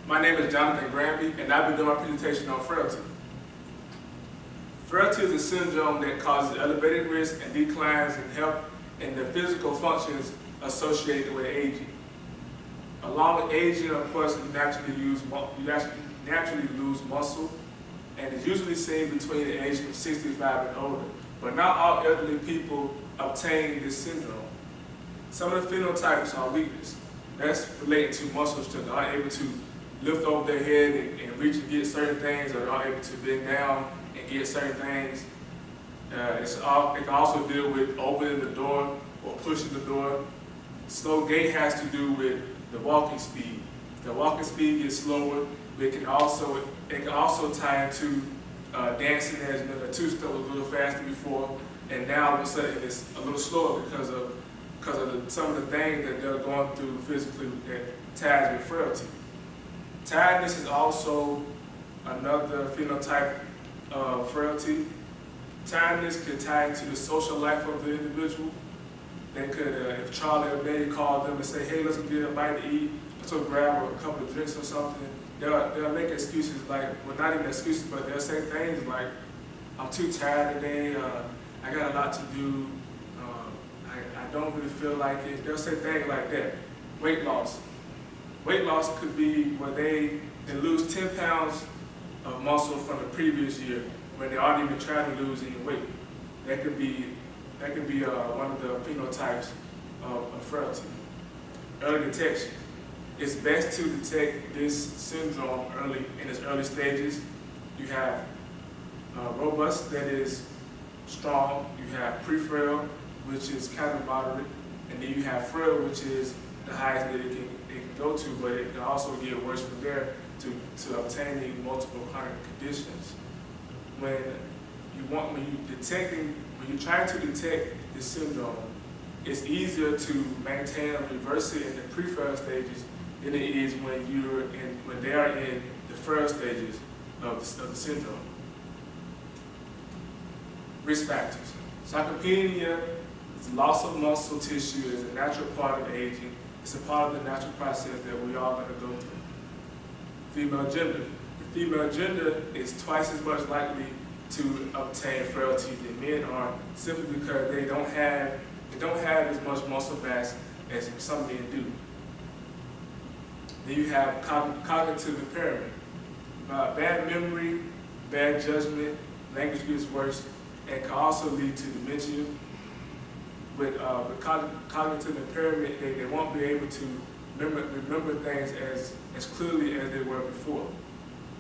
My name is Jonathan Granby, and I've been doing my presentation on frailty. Frailty is a syndrome that causes elevated risk and declines in health and the physical functions associated with aging. Along with aging, of course, you naturally lose muscle, and it's usually seen between the age of 65 and older. But not all elderly people obtain this syndrome. Some of the phenotypes are weakness. That's related to muscle strength. They aren't able to lift over their head and reach and get certain things, or they're not able to bend down and get certain things. It can also deal with opening the door or pushing the door. Slow gait has to do with the walking speed. The walking speed gets slower. It can also tie into dancing, as you know, the two-step was a little faster before, and now all of a sudden it's a little slower because of some of the things that they're going through physically that ties with frailty. Tiredness is also another phenotype of frailty. Tiredness can tie into the social life of the individual. They could, if Charlie or Betty called them and say, hey, let's get a bite to eat, let's go grab a couple of drinks or something, they'll make excuses like, well, not even excuses, but they'll say things like, I'm too tired today, I got a lot to do, I don't really feel like it. They'll say things like that. Weight loss. Weight loss could be where they lose 10 pounds of muscle from the previous year when they aren't even trying to lose any weight. That could be one of the phenotypes of frailty. Early detection. It's best to detect this syndrome in its early stages. You have robust, that is strong. You have pre-frail, which is kind of moderate, and then you have frail, which is the highest that it can go to, but it can also get worse from there to obtaining multiple chronic conditions. When you're trying to detect this syndrome, it's easier to maintain and reverse it in the pre-frail stages than it is when they are in the frail stages of the syndrome. Risk factors. Sarcopenia is loss of muscle tissue, is a natural part of aging. It's a part of the natural process that we all going to go through. Female gender. The female gender is twice as much likely to obtain frailty than men are, simply because they don't have as much muscle mass as some men do. Then you have cognitive impairment. Bad memory, bad judgment, language gets worse, and can also lead to dementia. With cognitive impairment, they won't be able to remember things as clearly as they were before.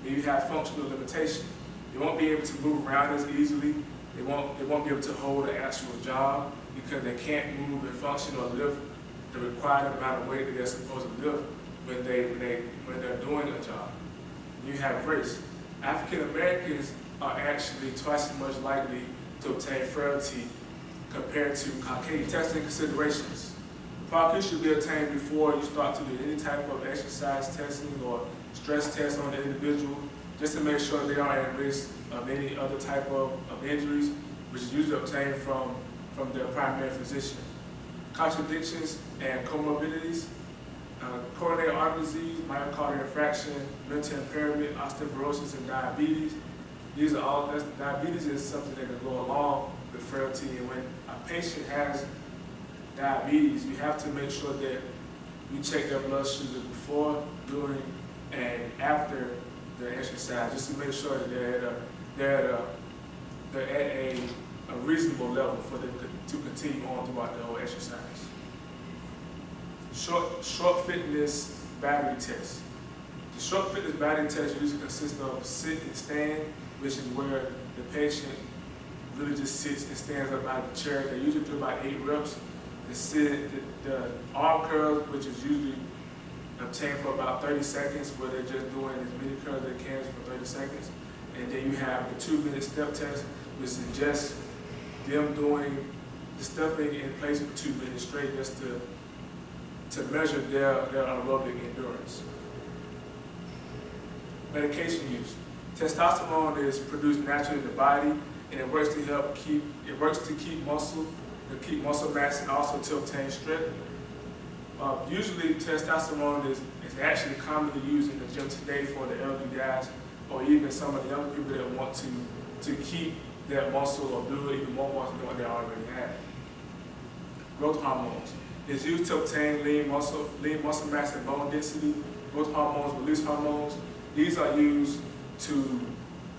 Then you have functional limitation. They won't be able to move around as easily. They won't be able to hold an actual job because they can't move and function or lift the required amount of weight that they're supposed to lift when they're doing a job. You have race. African Americans are actually twice as much likely to obtain frailty compared to Caucasian. Testing considerations. The product should be obtained before you start to do any type of exercise testing or stress test on the individual, just to make sure they aren't at risk of any other type of injuries, which is usually obtained from their primary physician. Contradictions and comorbidities. Coronary artery disease, myocardial infarction, mental impairment, osteoporosis, and diabetes. Diabetes is something that can go along with frailty, and when a patient has diabetes, you have to make sure that we check their blood sugar before, during, and after the exercise, just to make sure that they're at a reasonable level for them to continue on throughout the whole exercise. Short fitness battery test. The short fitness battery test usually consists of sit and stand, which is where the patient really just sits and stands up out of the chair. They usually do about 8 reps. The arm curls, which is usually obtained for about 30 seconds, where they're just doing as many curls as they can for 30 seconds. And then you have the 2-minute step test, which is just them doing the stepping in place for 2 minutes straight, just to measure their aerobic endurance. Medication use. Testosterone is produced naturally in the body, and it works to keep muscle mass and also to obtain strength. Usually testosterone is actually commonly used in the gym today for the elderly guys, or even some of the younger people that want to keep that muscle or build even more muscle than what they already have. Growth hormones is used to obtain lean muscle mass and bone density. Growth hormones, release hormones, these are used to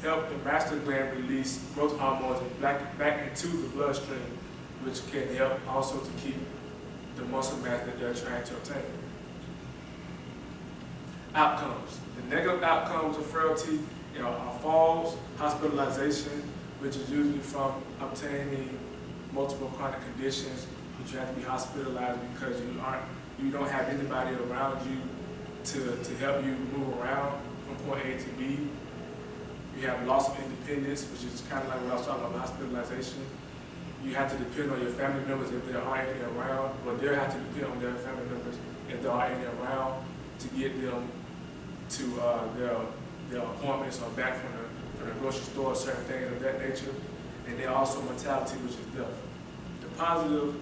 help the master gland release growth hormones back into the bloodstream, which can help also to keep the muscle mass that they're trying to obtain. Outcomes. The negative outcomes of frailty are falls, hospitalization, which is usually from obtaining multiple chronic conditions, which you have to be hospitalized because you don't have anybody around you to help you move around from point A to B. You have loss of independence, which is kind of like what I was talking about hospitalization. You have to depend on your family members if there are any around, or they have to depend on their family members if there are any around to get them to their appointments or back from the grocery store, certain things of that nature. And then also mortality, which is death. The positive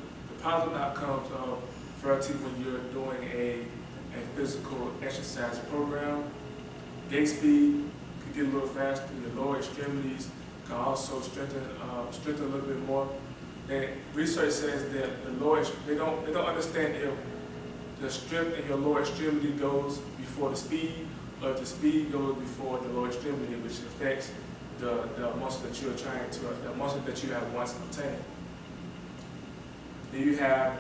outcomes of frailty when you're doing a physical exercise program, gait speed could get a little faster, your lower extremities can also strengthen a little bit more. And research says that they don't understand if the strength in your lower extremity goes before the speed, or if the speed goes before the lower extremity, which affects the muscle that you're the muscle that you have once obtained. Then you have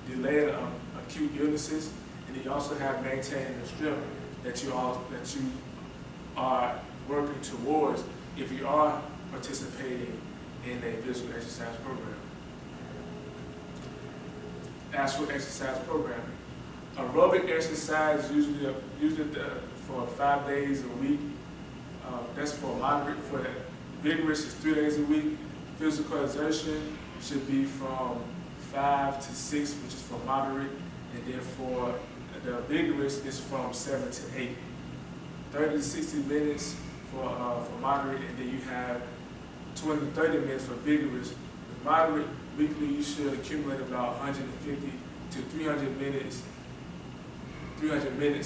delayed acute illnesses, and then you also have maintaining the strength that you are working towards if you are participating in a physical exercise program. Actual exercise programming. Aerobic exercise usually for 5 days a week. That's for moderate. For vigorous is 3 days a week. Physical exertion should be from 5 to 6, which is for moderate, and then for the vigorous is from 7 to 8. 30 to 60 minutes for moderate, and then you have 20 to 30 minutes for vigorous. With moderate, weekly you should accumulate about 150 to 300 minutes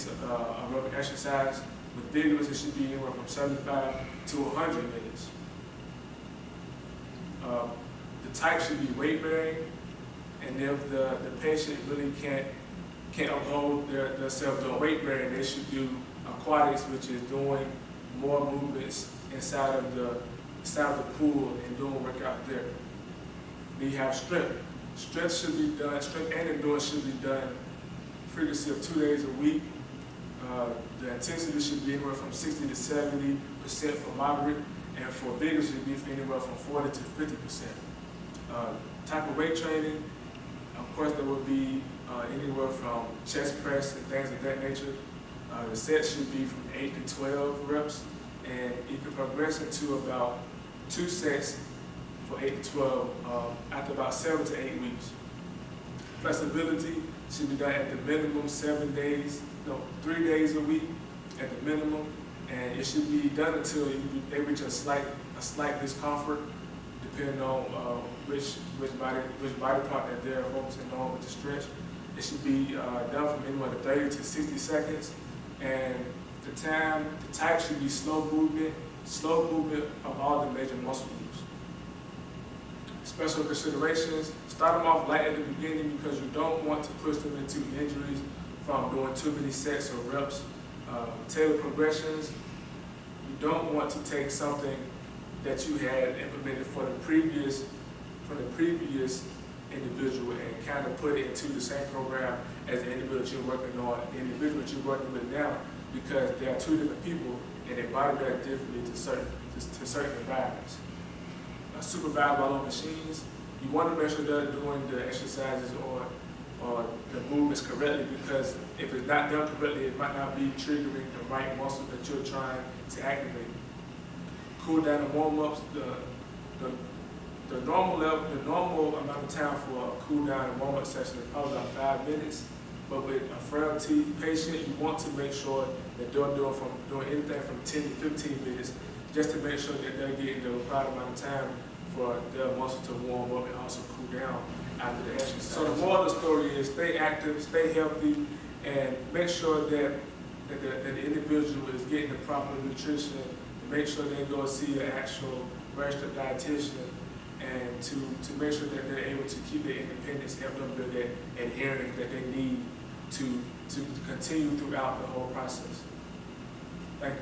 of aerobic exercise. With vigorous, it should be anywhere from 75 to 100 minutes. The type should be weight bearing, and if the patient really can't uphold themselves doing weight bearing, they should do aquatics, which is doing more movements inside of the pool and doing workout there. Then you have strength. Strength and endurance should be done frequency of 2 days a week. The intensity should be anywhere from 60 to 70% for moderate, and for vigor should be anywhere from 40 to 50%. Type of weight training, of course, there will be anywhere from chest press and things of that nature. The sets should be from 8 to 12 reps, and you can progress into about 2 sets for 8 to 12 after about 7 to 8 weeks. Flexibility should be done at the minimum 3 days a week at the minimum, and it should be done until they reach a slight discomfort, depending on which body part that they're focusing on with the stretch. It should be done from anywhere to 30 to 60 seconds, and the type should be slow movement of all the major muscle groups. Special considerations: start them off light at the beginning because you don't want to push them into injuries from doing too many sets or reps. Tailor progressions: you don't want to take something that you had implemented for the previous individual and kind of put it into the same program as the individual that you're working on, the individual that you're working with now, because they are two different people and they body react differently to certain environments. Supervised by own machines, you want to make sure they're doing the exercises or the movements correctly, because if it's not done correctly, it might not be triggering the right muscle that you're trying to activate. Cool down and warm ups. The normal amount of time for a cool down and warm up session is probably about 5 minutes. But with a frailty patient, you want to make sure that they're doing anything from 10 to 15 minutes, just to make sure that they're getting the required amount of time for their muscle to warm up and also cool down. after the exercise. So the moral of the story is stay active, stay healthy, and make sure that the individual is getting the proper nutrition. Make sure they go see an actual registered dietitian, and to make sure that they're able to keep their independence, help them build that adherence that they need to continue throughout the whole process. Thank you.